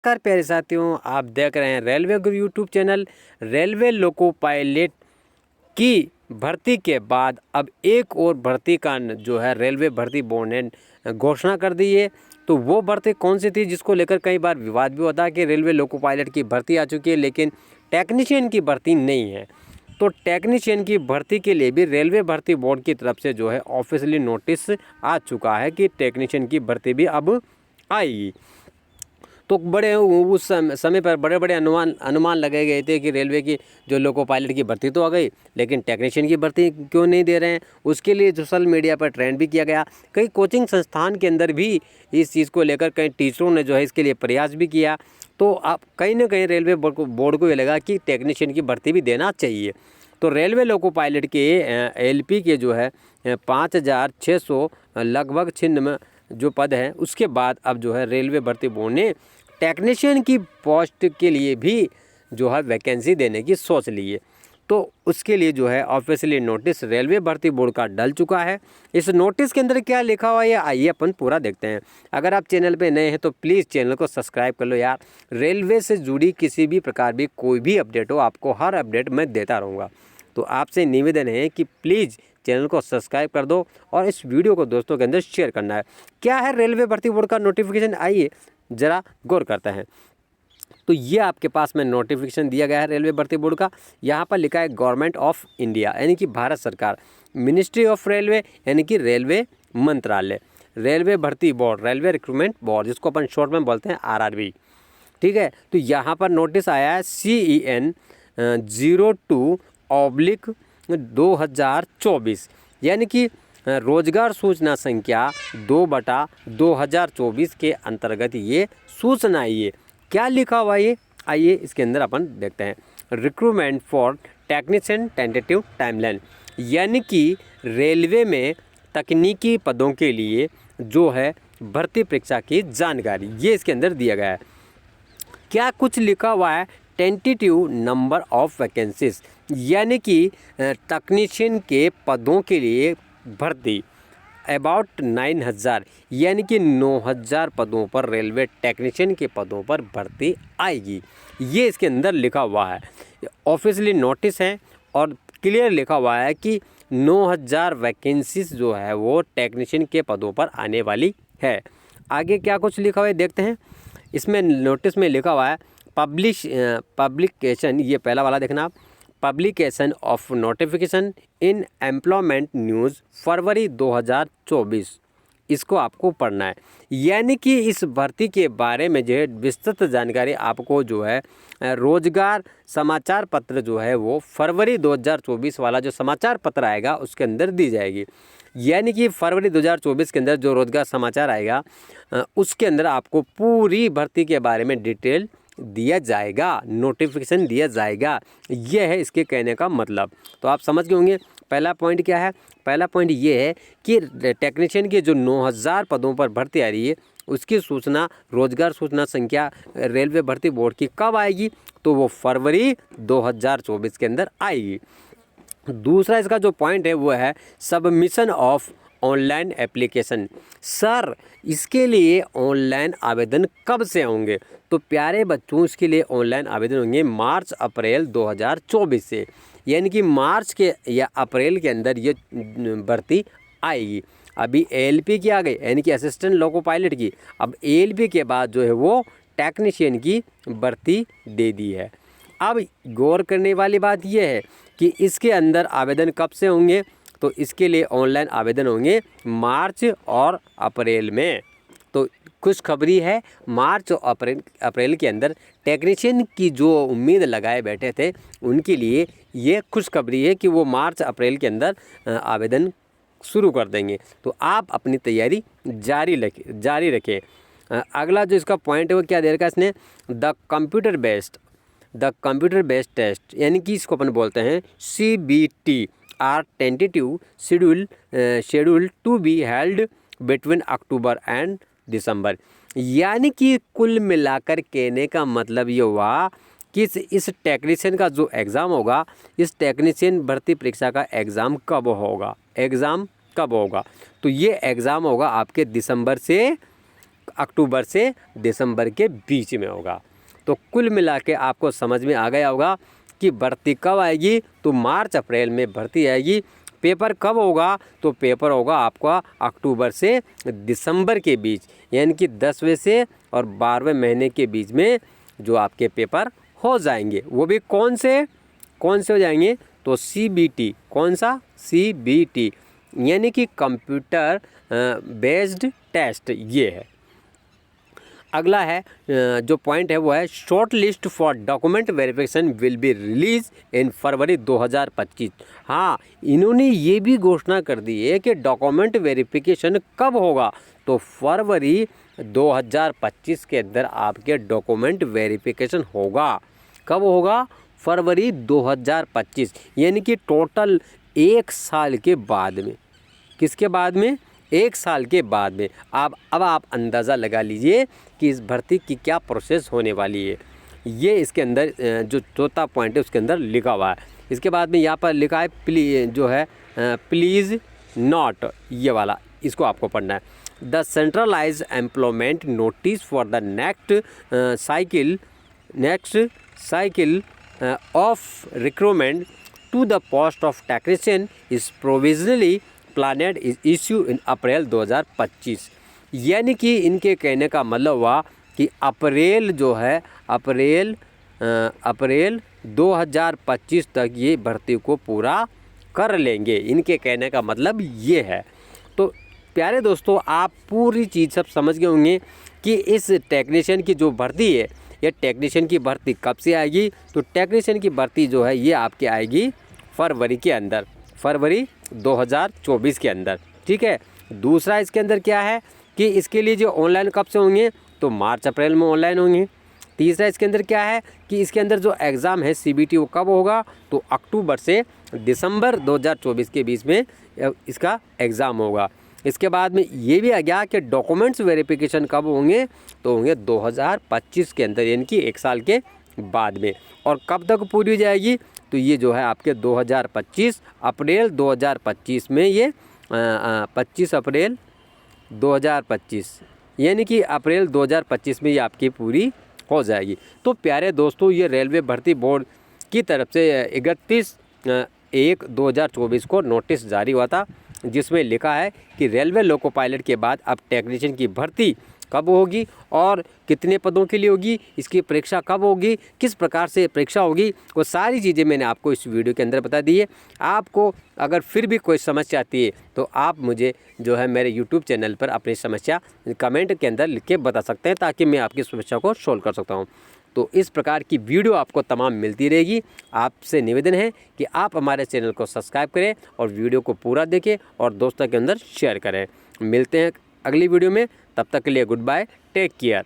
नमस्कार प्यारे साथियों, आप देख रहे हैं रेलवे गुरु YouTube channel. Railway loco pilot की भर्ती के बाद अब एक और भर्ती का जो है रेलवे भर्ती बोर्ड ने घोषणा कर दी है। तो वो भर्ती कौन सी थी जिसको लेकर कई बार विवाद भी होता है कि रेलवे लोको पायलट की भर्ती आ चुकी है लेकिन टेक्नीशियन की भर्ती नहीं है। तो टेक्नीशियन की भर्ती के लिए भी रेलवे भर्ती बोर्ड की तरफ से जो है ऑफिशियली नोटिस आ चुका है कि टेक्नीशियन की भर्ती भी अब आएगी। तो बड़े उस समय पर बड़े बड़े अनुमान लगाए गए थे कि रेलवे की जो लोको पायलट की भर्ती तो आ गई लेकिन टेक्नीशियन की भर्ती क्यों नहीं दे रहे हैं। उसके लिए सोशल मीडिया पर ट्रेंड भी किया गया। कई कोचिंग संस्थान के अंदर भी इस चीज़ को लेकर कई टीचरों ने जो है इसके लिए प्रयास भी किया। तो अब कहीं ना कहीं रेलवे बोर्ड को ये लगा कि टेक्नीशियन की भर्ती भी देना चाहिए। तो रेलवे लोको पायलट के एलपी के जो है 5,600 लगभग छिन्न जो पद हैं उसके बाद अब जो है रेलवे भर्ती बोर्ड ने टेक्नीशियन की पोस्ट के लिए भी जो है वैकेंसी देने की सोच ली है। तो उसके लिए जो है ऑफिशियली नोटिस रेलवे भर्ती बोर्ड का डल चुका है। इस नोटिस के अंदर क्या लिखा हुआ है आइए अपन पूरा देखते हैं। अगर आप चैनल पे नए हैं तो प्लीज़ चैनल को सब्सक्राइब कर लो यार। रेलवे से जुड़ी किसी भी प्रकार भी कोई भी अपडेट हो आपको हर अपडेट मैं देता रहूँगा। तो आपसे निवेदन है कि प्लीज़ चैनल को सब्सक्राइब कर दो और इस वीडियो को दोस्तों के अंदर शेयर करना है। क्या है रेलवे भर्ती बोर्ड का नोटिफिकेशन, आइए ज़रा गौर करते हैं। तो ये आपके पास में नोटिफिकेशन दिया गया है रेलवे भर्ती बोर्ड का। यहाँ पर लिखा है गवर्नमेंट ऑफ इंडिया यानी कि भारत सरकार, मिनिस्ट्री ऑफ रेलवे यानी कि रेलवे मंत्रालय, रेलवे भर्ती बोर्ड, रेलवे रिक्रूटमेंट बोर्ड जिसको अपन शॉर्ट में बोलते हैं आरआरबी। ठीक है, तो यहाँ पर नोटिस आया है CEN 02/2024 यानी कि रोजगार सूचना संख्या 2/2024 के अंतर्गत ये सूचना आई है। क्या लिखा हुआ है आइए इसके अंदर अपन देखते हैं। Recruitment for technician tentative timeline यानी कि रेलवे में तकनीकी पदों के लिए जो है भर्ती परीक्षा की जानकारी ये इसके अंदर दिया गया है। क्या कुछ लिखा हुआ है, टेंटेटिव नंबर ऑफ वैकेंसीज यानी कि तकनीशियन के पदों के लिए भर्ती अबाउट 9,000 यानी कि 9,000 पदों पर रेलवे टेक्नीशियन के पदों पर भर्ती आएगी। ये इसके अंदर लिखा हुआ है, ऑफिशियली नोटिस है और क्लियर लिखा हुआ है कि 9,000 वैकेंसीज जो है वो टेक्नीशियन के पदों पर आने वाली है। आगे क्या कुछ लिखा हुआ है देखते हैं। इसमें नोटिस में लिखा हुआ है पब्लिकेशन, ये पहला वाला देखना आप, publication of notification in employment news February 2024, इसको आपको पढ़ना है। यानी कि इस भर्ती के बारे में जो है विस्तृत जानकारी आपको जो है रोजगार समाचार पत्र जो है वो फरवरी 2024 वाला जो समाचार पत्र आएगा उसके अंदर दी जाएगी। यानी कि फरवरी 2024 के अंदर जो रोजगार समाचार आएगा उसके अंदर आपको पूरी भर्ती के बारे में डिटेल दिया जाएगा, नोटिफिकेशन दिया जाएगा। यह है इसके कहने का मतलब। तो आप समझ गए होंगे पहला पॉइंट क्या है। पहला पॉइंट ये है कि टेक्नीशियन के जो 9,000 पदों पर भर्ती आ रही है उसकी सूचना रोजगार सूचना संख्या रेलवे भर्ती बोर्ड की कब आएगी, तो वो फरवरी 2024 के अंदर आएगी। दूसरा इसका जो पॉइंट है वो है submission of online application. Sir इसके लिए ऑनलाइन आवेदन कब से होंगे, तो प्यारे बच्चों इसके लिए ऑनलाइन आवेदन होंगे मार्च अप्रैल 2024 से, यानी कि मार्च के या अप्रैल के अंदर ये भर्ती आएगी। अभी ALP की आ गई यानी कि असिस्टेंट लोको पायलट की, अब ALP के बाद जो है वो टेक्नीशियन की भर्ती दे दी है। अब गौर करने वाली बात यह है कि इसके अंदर आवेदन कब से होंगे, तो इसके लिए ऑनलाइन आवेदन होंगे मार्च और अप्रैल में। तो खुशखबरी है, मार्च और अप्रैल के अंदर टेक्नीशियन की जो उम्मीद लगाए बैठे थे उनके लिए ये खुशखबरी है कि वो मार्च अप्रैल के अंदर आवेदन शुरू कर देंगे। तो आप अपनी तैयारी जारी रखें। अगला जो इसका पॉइंट है वो क्या दे रखा है इसने, द कंप्यूटर बेस्ड टेस्ट यानी कि इसको अपन बोलते हैं CBT are tentative schedule to be held between October and December. यानी कि कुल मिलाकर कहने का मतलब ये हुआ कि इस टेक्नीशियन का जो एग्ज़ाम होगा, इस टेक्नीशियन भर्ती परीक्षा का एग्ज़ाम कब होगा, तो ये एग्ज़ाम होगा आपके दिसंबर से अक्टूबर से दिसंबर के बीच में होगा। तो कुल मिला के आपको समझ में आ गया होगा कि भर्ती कब आएगी, तो मार्च अप्रैल में भर्ती आएगी। पेपर कब होगा, तो पेपर होगा आपका अक्टूबर से दिसंबर के बीच, यानी कि 10वें से और 12वें महीने के बीच में जो आपके पेपर हो जाएंगे। वो भी कौन से हो जाएंगे, तो CBT। कौन सा, CBT, यानी कि कंप्यूटर बेस्ड टेस्ट, ये है। अगला है जो पॉइंट है वो है short list for document verification will be release in February 2025। हाँ, इन्होंने ये भी घोषणा कर दी है कि डॉक्यूमेंट वेरिफिकेशन कब होगा, तो फरवरी 2025 के अंदर आपके डॉक्यूमेंट वेरिफिकेशन होगा। कब होगा, फरवरी 2025, यानी कि टोटल 1 साल के बाद में। किसके बाद में, 1 साल के बाद में। अब आप अंदाज़ा लगा लीजिए कि इस भर्ती की क्या प्रोसेस होने वाली है। ये इसके अंदर जो चौथा पॉइंट है उसके अंदर लिखा हुआ है। इसके बाद में यहाँ पर लिखा है प्लीज़ नॉट, ये वाला, इसको आपको पढ़ना है। The centralise employment notice for the next cycle of recruitment to the post of technician is provisionally planned is issue in April 2025। यानी कि इनके कहने का मतलब हुआ कि अप्रैल जो है, अप्रैल 2025 तक ये भर्ती को पूरा कर लेंगे। इनके कहने का मतलब ये है। तो प्यारे दोस्तों, आप पूरी चीज़ सब समझ गए होंगे कि इस टेक्नीशियन की जो भर्ती है, ये टेक्नीशियन की भर्ती कब से आएगी, तो टेक्नीशियन की भर्ती जो है ये आपके आएगी फरवरी के अंदर, फरवरी 2024 के अंदर। ठीक है। दूसरा इसके अंदर क्या है कि इसके लिए जो ऑनलाइन कब से होंगे, तो मार्च अप्रैल में ऑनलाइन होंगे। तीसरा इसके अंदर क्या है कि इसके अंदर जो एग्ज़ाम है CBT वो कब होगा, तो अक्टूबर से दिसंबर 2024 के बीच में इसका एग्ज़ाम होगा। इसके बाद में ये भी आ गया कि डॉक्यूमेंट्स वेरिफिकेशन कब होंगे, तो होंगे 2025 के अंदर, यानी कि 1 साल के बाद में। और कब तक पूरी हो जाएगी, तो ये जो है आपके 2025 अप्रैल 2025 में, ये 25 अप्रैल 2025, यानी कि अप्रैल 2025 में ये आपकी पूरी हो जाएगी। तो प्यारे दोस्तों, ये रेलवे भर्ती बोर्ड की तरफ से 31/1/2024 को नोटिस जारी हुआ था, जिसमें लिखा है कि रेलवे लोको पायलट के बाद अब टेक्नीशियन की भर्ती कब होगी और कितने पदों के लिए होगी, इसकी परीक्षा कब होगी, किस प्रकार से परीक्षा होगी, वो सारी चीज़ें मैंने आपको इस वीडियो के अंदर बता दी है। आपको अगर फिर भी कोई समस्या आती है तो आप मुझे जो है मेरे YouTube चैनल पर अपनी समस्या कमेंट के अंदर लिख के बता सकते हैं, ताकि मैं आपकी समस्या को सोल्व कर सकता हूँ। तो इस प्रकार की वीडियो आपको तमाम मिलती रहेगी। आपसे निवेदन है कि आप हमारे चैनल को सब्सक्राइब करें और वीडियो को पूरा देखें और दोस्तों के अंदर शेयर करें। मिलते हैं अगली वीडियो में, तब तक के लिए गुड बाय, टेक केयर।